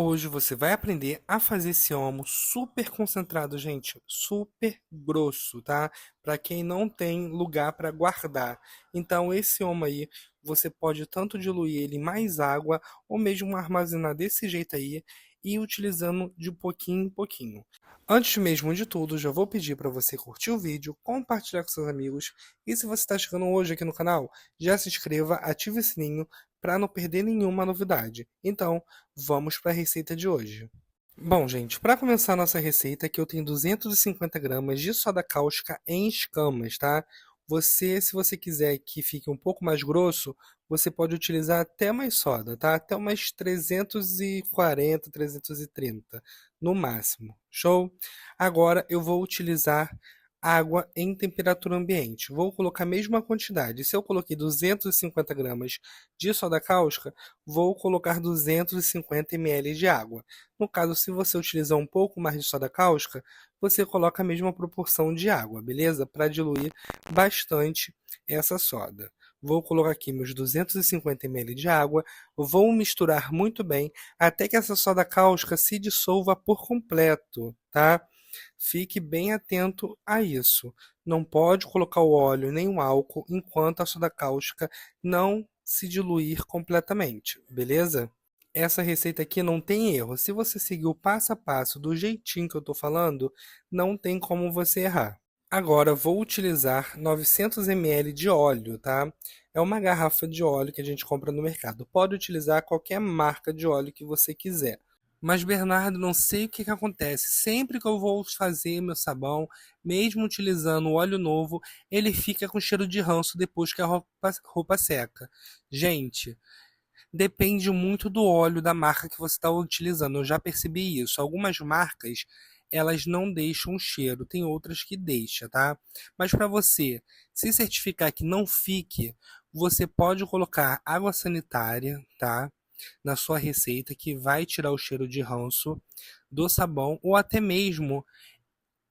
Hoje você vai aprender a fazer esse homo super concentrado, gente, super grosso, tá? Para quem não tem lugar para guardar. Então, esse homo aí, você pode tanto diluir ele em mais água, ou mesmo armazenar desse jeito aí, e ir utilizando de pouquinho em pouquinho. Antes mesmo de tudo, já vou pedir para você curtir o vídeo, compartilhar com seus amigos, e se você está chegando hoje aqui no canal, já se inscreva, ative o sininho para não perder nenhuma novidade. Então, vamos para a receita de hoje. Bom, gente, para começar a nossa receita, aqui eu tenho 250 gramas de soda cáustica em escamas, tá? Se você quiser que fique um pouco mais grosso, você pode utilizar até mais soda, tá? Até umas 340, 330 no máximo. Show? Agora eu vou utilizar água em temperatura ambiente. Vou colocar a mesma quantidade. Se eu coloquei 250 gramas de soda cáustica, vou colocar 250 ml de água. No caso, se você utilizar um pouco mais de soda cáustica, você coloca a mesma proporção de água, beleza? Para diluir bastante essa soda. Vou colocar aqui meus 250 ml de água, vou misturar muito bem até que essa soda cáustica se dissolva por completo, tá? Fique bem atento a isso. Não pode colocar o óleo nem o álcool enquanto a soda cáustica não se diluir completamente, beleza? Essa receita aqui não tem erro. Se você seguir o passo a passo do jeitinho que eu estou falando, não tem como você errar. Agora vou utilizar 900 ml de óleo, tá? É uma garrafa de óleo que a gente compra no mercado. Pode utilizar qualquer marca de óleo que você quiser. Mas, Bernardo, não sei o que que acontece. Sempre que eu vou fazer meu sabão, mesmo utilizando óleo novo, ele fica com cheiro de ranço depois que a roupa seca. Gente, depende muito do óleo da marca que você está utilizando. Eu já percebi isso. Algumas marcas, elas não deixam cheiro, tem outras que deixam, tá? Mas para você se certificar que não fique, você pode colocar água sanitária, tá? Na sua receita, que vai tirar o cheiro de ranço do sabão, ou até mesmo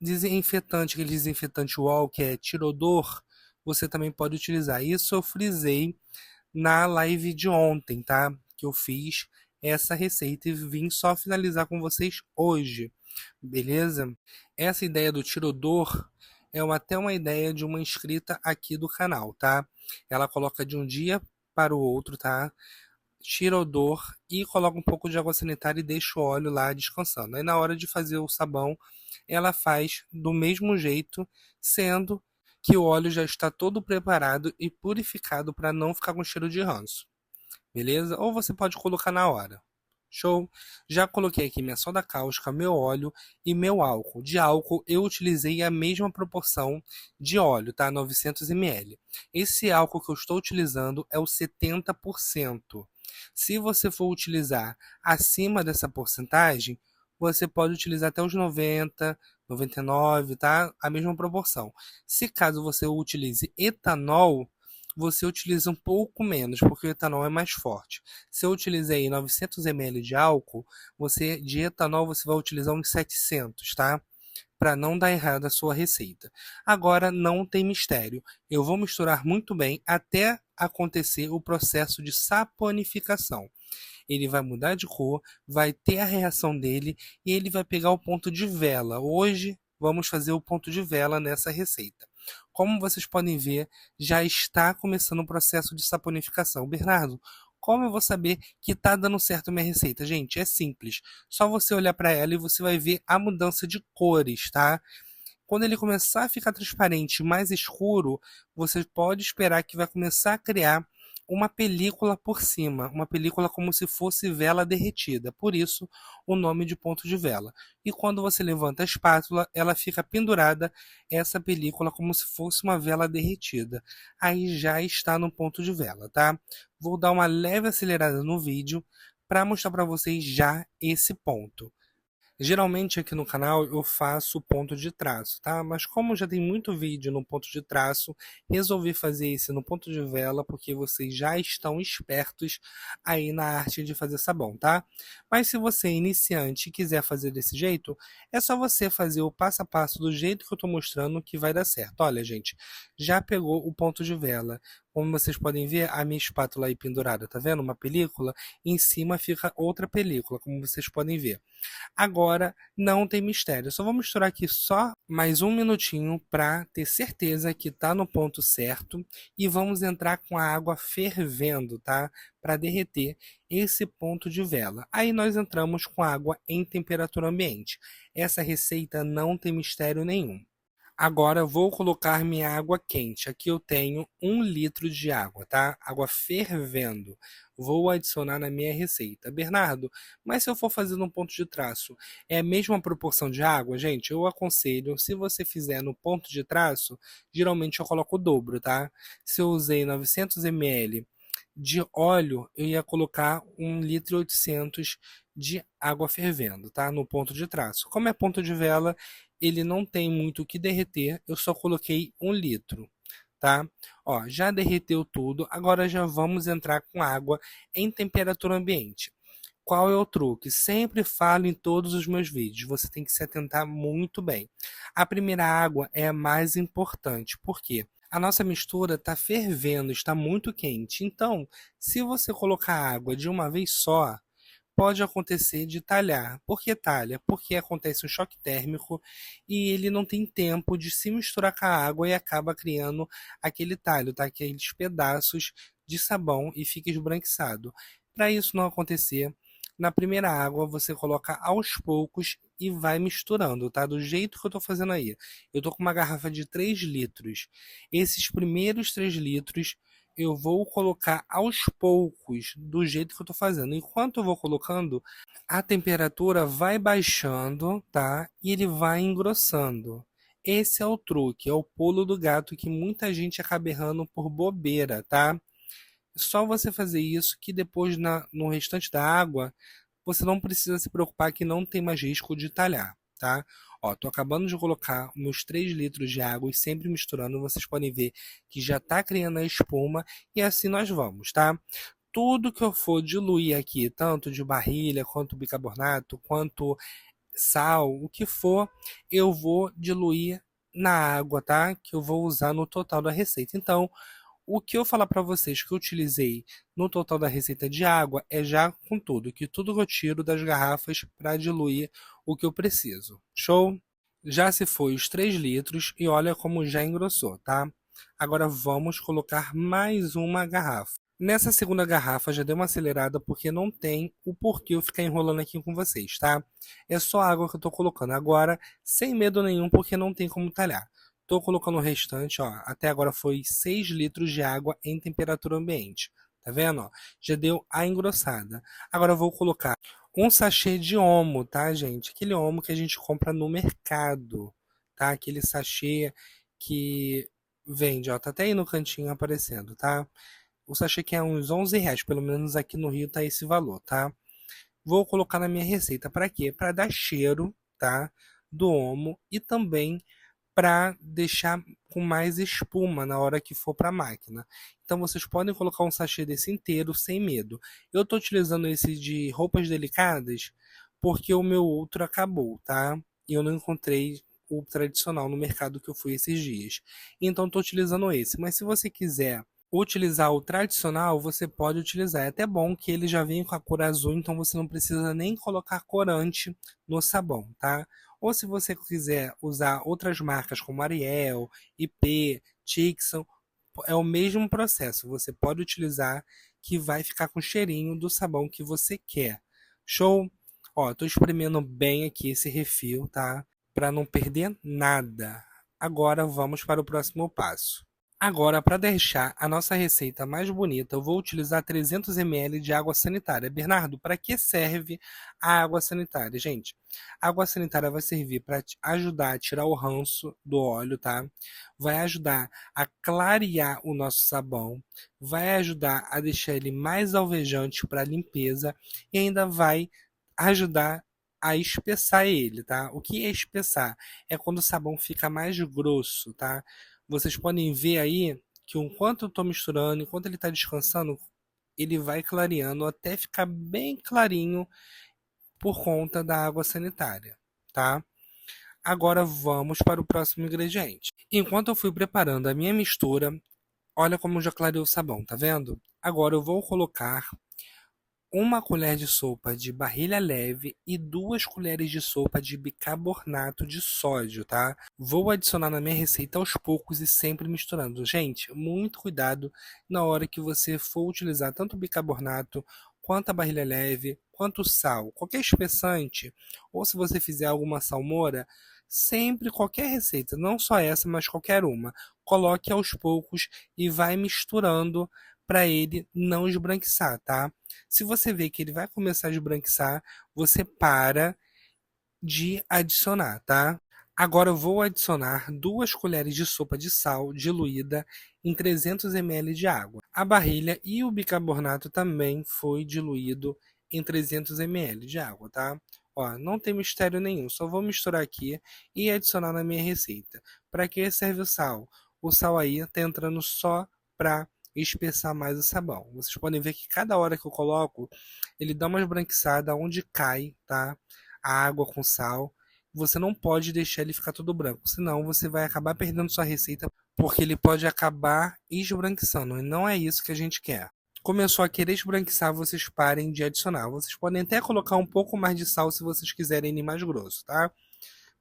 desinfetante, aquele desinfetante wall que é tirodor, você também pode utilizar. Isso eu frisei na live de ontem, tá? Que eu fiz essa receita e vim só finalizar com vocês hoje, beleza? Essa ideia do tirodor é até uma ideia de uma inscrita aqui do canal, tá? Ela coloca de um dia para o outro, tá? Tira o odor e coloca um pouco de água sanitária e deixa o óleo lá descansando. Aí na hora de fazer o sabão, ela faz do mesmo jeito, sendo que o óleo já está todo preparado e purificado para não ficar com cheiro de ranço, beleza? Ou você pode colocar na hora. Show? Já coloquei aqui minha soda cáustica, meu óleo e meu álcool. De álcool eu utilizei a mesma proporção de óleo, tá? 900 ml. Esse álcool que eu estou utilizando é o 70%. Se você for utilizar acima dessa porcentagem, você pode utilizar até os 90, 99, tá? A mesma proporção. Se caso você utilize etanol, você utiliza um pouco menos, porque o etanol é mais forte. Se eu utilizei 900 ml de álcool, de etanol você vai utilizar uns 700, tá? Para não dar errado a sua receita. Agora não tem mistério. Eu vou misturar muito bem até acontecer o processo de saponificação. Ele vai mudar de cor, vai ter a reação dele e ele vai pegar o ponto de vela. Hoje vamos fazer o ponto de vela nessa receita. Como vocês podem ver, já está começando o processo de saponificação. Bernardo, como eu vou saber que está dando certo a minha receita? Gente, é simples. Só você olhar para ela e você vai ver a mudança de cores, tá? Quando ele começar a ficar transparente, mais escuro, você pode esperar que vai começar a criar uma película por cima, uma película como se fosse vela derretida. Por isso, o nome de ponto de vela. E quando você levanta a espátula, ela fica pendurada, essa película, como se fosse uma vela derretida. Aí já está no ponto de vela, tá? Vou dar uma leve acelerada no vídeo para mostrar para vocês já esse ponto. Geralmente aqui no canal eu faço ponto de traço, tá? Mas como já tem muito vídeo no ponto de traço, resolvi fazer esse no ponto de vela porque vocês já estão espertos aí na arte de fazer sabão, tá? Mas se você é iniciante e quiser fazer desse jeito, é só você fazer o passo a passo do jeito que eu tô mostrando que vai dar certo. Olha, gente, já pegou o ponto de vela, Como vocês podem ver, a minha espátula aí pendurada, tá vendo? Uma película, em cima fica outra película, como vocês podem ver. Agora não tem mistério. Eu só vou misturar aqui só mais um minutinho para ter certeza que tá no ponto certo e vamos entrar com a água fervendo, tá? Para derreter esse ponto de vela. Aí nós entramos com a água em temperatura ambiente. Essa receita não tem mistério nenhum. Agora vou colocar minha água quente. Aqui eu tenho 1 litro de água, tá? Água fervendo. Vou adicionar na minha receita. Bernardo, mas se eu for fazer no ponto de traço, é a mesma proporção de água? Gente, eu aconselho, se você fizer no ponto de traço, geralmente eu coloco o dobro, tá? Se eu usei 900 ml de óleo, eu ia colocar 1,8 litro de água fervendo, tá? No ponto de traço. Como é ponto de vela, ele não tem muito o que derreter, eu só coloquei 1 litro, tá? Ó, já derreteu tudo, agora já vamos entrar com água em temperatura ambiente. Qual é o truque? Sempre falo em todos os meus vídeos, você tem que se atentar muito bem. A primeira água é a mais importante, por quê? A nossa mistura está fervendo, está muito quente. Então, se você colocar água de uma vez só, pode acontecer de talhar. Por que talha? Porque acontece um choque térmico e ele não tem tempo de se misturar com a água e acaba criando aquele talho, tá? Aqueles pedaços de sabão e fica esbranquiçado. Para isso não acontecer, na primeira água você coloca aos poucos e vai misturando, tá? Do jeito que eu tô fazendo aí. Eu tô com uma garrafa de 3 litros. Esses primeiros 3 litros eu vou colocar aos poucos, do jeito que eu tô fazendo. Enquanto eu vou colocando, a temperatura vai baixando, tá? E ele vai engrossando. Esse é o truque, é o pulo do gato que muita gente acaba errando por bobeira, tá? Só você fazer isso que depois no restante da água você não precisa se preocupar que não tem mais risco de talhar, tá? Ó, tô acabando de colocar meus 3 litros de água e sempre misturando, vocês podem ver que já tá criando a espuma e assim nós vamos, tá? Tudo que eu for diluir aqui, tanto de barrilha, quanto bicarbonato, quanto sal, o que for, eu vou diluir na água, tá? Que eu vou usar no total da receita. Então, o que eu falar para vocês que eu utilizei no total da receita de água é já com tudo, que tudo que eu tiro das garrafas para diluir o que eu preciso. Show? Já se foi os 3 litros e olha como já engrossou, tá? Agora vamos colocar mais uma garrafa. Nessa segunda garrafa já deu uma acelerada porque não tem o porquê eu ficar enrolando aqui com vocês, tá? É só água que eu tô colocando agora, sem medo nenhum, porque não tem como talhar. Tô colocando o restante, ó. Até agora foi 6 litros de água em temperatura ambiente. Tá vendo? Ó? Já deu a engrossada. Agora eu vou colocar um sachê de Omo, tá, gente? Aquele Omo que a gente compra no mercado, tá? Aquele sachê que vende, ó. Tá até aí no cantinho aparecendo, tá? O sachê que é uns R$ 11, pelo menos aqui no Rio tá esse valor, tá? Vou colocar na minha receita para quê? Para dar cheiro, tá? Do Omo e também para deixar com mais espuma na hora que for para a máquina. Então vocês podem colocar um sachê desse inteiro sem medo. Eu estou utilizando esse de roupas delicadas porque o meu outro acabou, tá? E eu não encontrei o tradicional no mercado que eu fui esses dias. Então estou utilizando esse. Mas se você quiser utilizar o tradicional, você pode utilizar. É até bom que ele já vem com a cor azul, então você não precisa nem colocar corante no sabão, tá? Ou se você quiser usar outras marcas como Ariel, IP, Tixan, é o mesmo processo. Você pode utilizar que vai ficar com o cheirinho do sabão que você quer. Show? Ó, tô espremendo bem aqui esse refil, tá? Para não perder nada. Agora vamos para o próximo passo. Agora, para deixar a nossa receita mais bonita, eu vou utilizar 300 ml de água sanitária. Bernardo, para que serve a água sanitária? Gente, a água sanitária vai servir para ajudar a tirar o ranço do óleo, tá? Vai ajudar a clarear o nosso sabão, vai ajudar a deixar ele mais alvejante para limpeza e ainda vai ajudar a espessar ele, tá? O que é espessar? É quando o sabão fica mais grosso, tá? Vocês podem ver aí que enquanto eu estou misturando, enquanto ele está descansando, ele vai clareando até ficar bem clarinho por conta da água sanitária, tá? Agora vamos para o próximo ingrediente. Enquanto eu fui preparando a minha mistura, Olha como já clareou o sabão, tá vendo? Agora eu vou colocar uma colher de sopa de barilha leve e 2 colheres de sopa de bicarbonato de sódio, tá? Vou adicionar na minha receita aos poucos e sempre misturando. Gente, muito cuidado na hora que você for utilizar tanto o bicarbonato quanto a barilha leve, quanto o sal, qualquer espessante, ou se você fizer alguma salmoura, sempre qualquer receita, não só essa, mas qualquer uma, coloque aos poucos e vai misturando para ele não esbranquiçar, tá? Se você vê que ele vai começar a esbranquiçar, você para de adicionar, tá? Agora eu vou adicionar 2 colheres de sopa de sal diluída em 300 ml de água. A barilha e o bicarbonato também foi diluído em 300 ml de água, tá? Ó, não tem mistério nenhum, só vou misturar aqui e adicionar na minha receita. Para que serve o sal? O sal aí tá entrando só para espessar mais o sabão. Vocês podem ver que cada hora que eu coloco, ele dá uma esbranquiçada onde cai, tá? A água com sal. Você não pode deixar ele ficar todo branco, senão você vai acabar perdendo sua receita, porque ele pode acabar esbranquiçando, e não é isso que a gente quer. Começou a querer esbranquiçar, vocês parem de adicionar. Vocês podem até colocar um pouco mais de sal se vocês quiserem ele mais grosso, tá?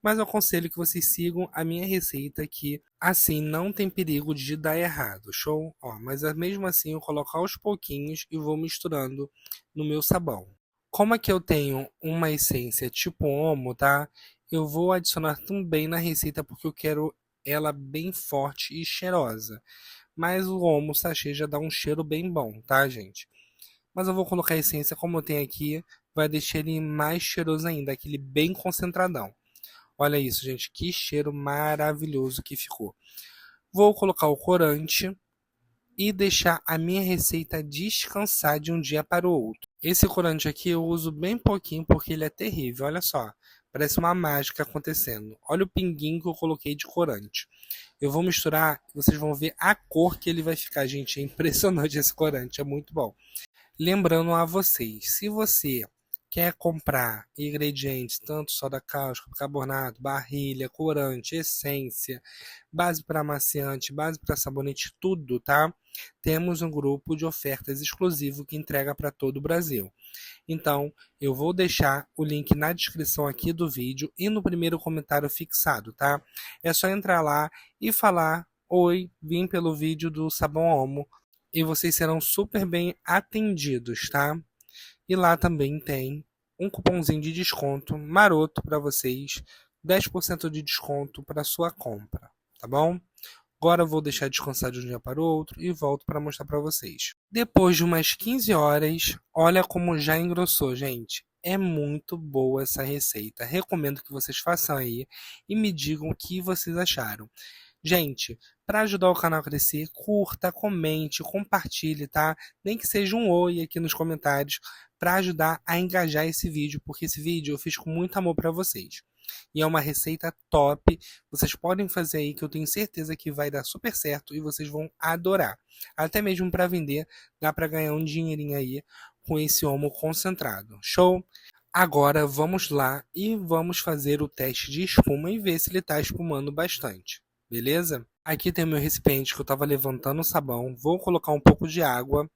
Mas eu aconselho que vocês sigam a minha receita, que assim não tem perigo de dar errado, show? Ó, mas mesmo assim eu coloco aos pouquinhos e vou misturando no meu sabão. Como aqui eu tenho uma essência tipo homo, tá? Eu vou adicionar também na receita porque eu quero ela bem forte e cheirosa. Mas o homo sachê já dá um cheiro bem bom, tá, gente? Mas eu vou colocar a essência como eu tenho aqui, vai deixar ele mais cheiroso ainda, aquele bem concentradão. Olha isso, gente, que cheiro maravilhoso que ficou. Vou colocar o corante e deixar a minha receita descansar de um dia para o outro. Esse corante aqui eu uso bem pouquinho porque ele é terrível, olha só. Parece uma mágica acontecendo. Olha o pinguinho que eu coloquei de corante. Eu vou misturar, vocês vão ver a cor que ele vai ficar, gente. É impressionante esse corante, é muito bom. Lembrando a vocês, se você quer comprar ingredientes, tanto soda cáustica, bicarbonato, barrilha, corante, essência, base para amaciante, base para sabonete, tudo, tá? Temos um grupo de ofertas exclusivo que entrega para todo o Brasil. Então, eu vou deixar o link na descrição aqui do vídeo e no primeiro comentário fixado, tá? É só entrar lá e falar: oi, vim pelo vídeo do sabão Omo, e vocês serão super bem atendidos, tá? E lá também tem um cupomzinho de desconto maroto para vocês, 10% de desconto para sua compra, tá bom? Agora eu vou deixar descansar de um dia para o outro e volto para mostrar para vocês. Depois de umas 15 horas, olha como já engrossou, gente. É muito boa essa receita. Recomendo que vocês façam aí e me digam o que vocês acharam. Gente, para ajudar o canal a crescer, curta, comente, compartilhe, tá? Nem que seja um oi aqui nos comentários para ajudar a engajar esse vídeo, porque esse vídeo eu fiz com muito amor para vocês. E é uma receita top. Vocês podem fazer aí que eu tenho certeza que vai dar super certo e vocês vão adorar. Até mesmo para vender, dá para ganhar um dinheirinho aí com esse homo concentrado. Show? Agora vamos lá e vamos fazer o teste de espuma e ver se ele está espumando bastante. Beleza? Aqui tem o meu recipiente que eu estava levantando o sabão. Vou colocar um pouco de água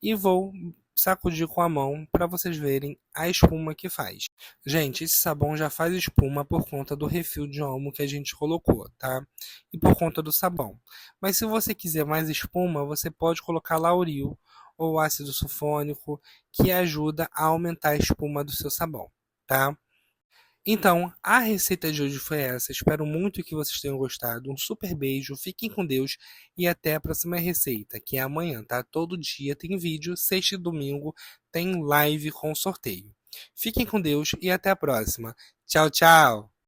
e vou sacudir com a mão para vocês verem a espuma que faz. Gente, esse sabão já faz espuma por conta do refil de omo que a gente colocou, tá? E por conta do sabão. Mas se você quiser mais espuma, você pode colocar lauril ou ácido sulfônico, que ajuda a aumentar a espuma do seu sabão, tá? Então, a receita de hoje foi essa. Espero muito que vocês tenham gostado. Um super beijo, fiquem com Deus e até a próxima receita, que é amanhã, tá? Todo dia tem vídeo, sexta e domingo tem live com sorteio. Fiquem com Deus e até a próxima. Tchau, tchau!